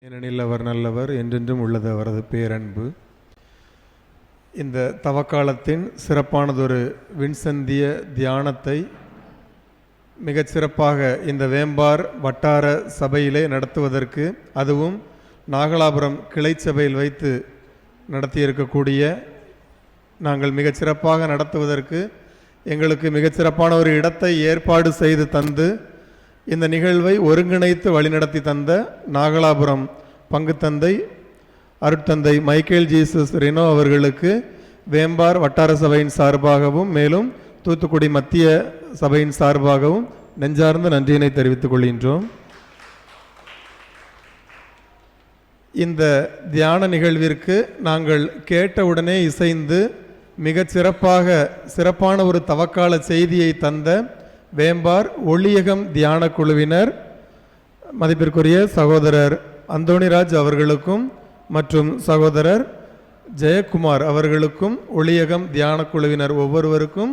ஏனெனில் அவர் நல்லவர், என்றென்றும் உள்ளது அவரது பேரன்பு. இந்த தவக்காலத்தின் சிறப்பானதொரு விண்சந்திய தியானத்தை மிகச் சிறப்பாக இந்த வேம்பார் வட்டார சபையிலே நடத்துவதற்கு, அதுவும் நாகலாபுரம் கிளை சபையில் வைத்து நடத்தியிருக்கக்கூடிய நாங்கள் மிகச் சிறப்பாக நடத்துவதற்கு எங்களுக்கு மிகச்சிறப்பான ஒரு இடத்தை ஏற்பாடு செய்து தந்து இந்த நிகழ்வை ஒருங்கிணைத்து வழிநடத்தி தந்த நாகலாபுரம் பங்கு தந்தை அருட்தந்தை மைக்கேல் ஜீசஸ் ரெனோ அவர்களுக்கு வேம்பார் வட்டார சபையின் சார்பாகவும் மேலும் தூத்துக்குடி மத்திய சபையின் சார்பாகவும் நெஞ்சார்ந்த நன்றியினை தெரிவித்துக் கொள்கின்றோம். இந்த தியான நிகழ்விற்கு நாங்கள் கேட்டவுடனே இசைந்து மிகச் சிறப்பான ஒரு தவக்கால செய்தியை தந்த வேம்பார் ஒளியகம் தியான குழுவினர் மதிப்பிற்குரிய சகோதரர் அந்தோணிராஜ் அவர்களுக்கும் மற்றும் சகோதரர் ஜெயக்குமார் அவர்களுக்கும் ஒளியகம் தியான குழுவினர் ஒவ்வொருவருக்கும்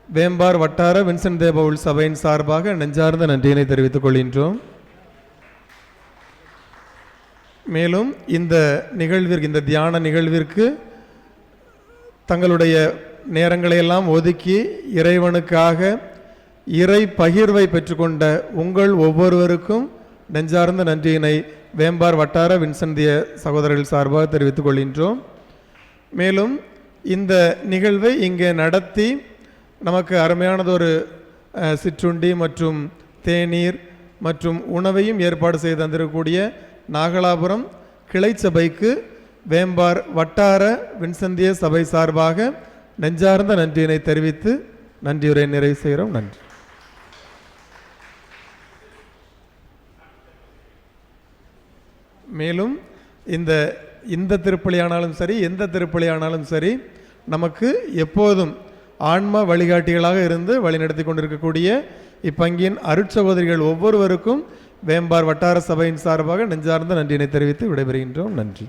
வேம்பார் வட்டார வின்சென்ட் தே பவுல் சபையின் சார்பாக நெஞ்சார்ந்த நன்றியினை தெரிவித்துக் கொள்கின்றோம். மேலும் இந்த நிகழ்விற்கு, இந்த தியான நிகழ்விற்கு தங்களுடைய நேரங்களையெல்லாம் ஒதுக்கி இறைவனுக்காக இறை பகிர்வை பெற்றுக்கொண்ட உங்கள் ஒவ்வொருவருக்கும் நெஞ்சார்ந்த நன்றியினை வேம்பார் வட்டார வின்சென்ட் சகோதரர்கள் சார்பாக தெரிவித்துக் கொள்கின்றோம். மேலும் இந்த நிகழ்வை இங்கே நடத்தி நமக்கு அருமையானதொரு சிற்றுண்டி மற்றும் தேநீர் மற்றும் உணவையும் ஏற்பாடு செய்து தந்திருக்கக்கூடிய நாகலாபுரம் கிளை சபைக்கு வேம்பார் வட்டார வின்சென்ட் சபை சார்பாக நெஞ்சார்ந்த நன்றியினை தெரிவித்து நன்றியுரை நிறைவு செய்கிறோம். நன்றி. மேலும் இந்த திருப்பலியானாலும் சரி, எந்த திருப்பலியானாலும் சரி, நமக்கு எப்போதும் ஆன்ம வழிகாட்டிகளாக இருந்து வழிநடத்தி கொண்டிருக்கக்கூடிய இப்பங்கின் அருட்சகோதரிகள் ஒவ்வொருவருக்கும் வேம்பார் வட்டார சபையின் சார்பாக நெஞ்சார்ந்த நன்றியினை தெரிவித்து விடைபெறுகின்றோம். நன்றி.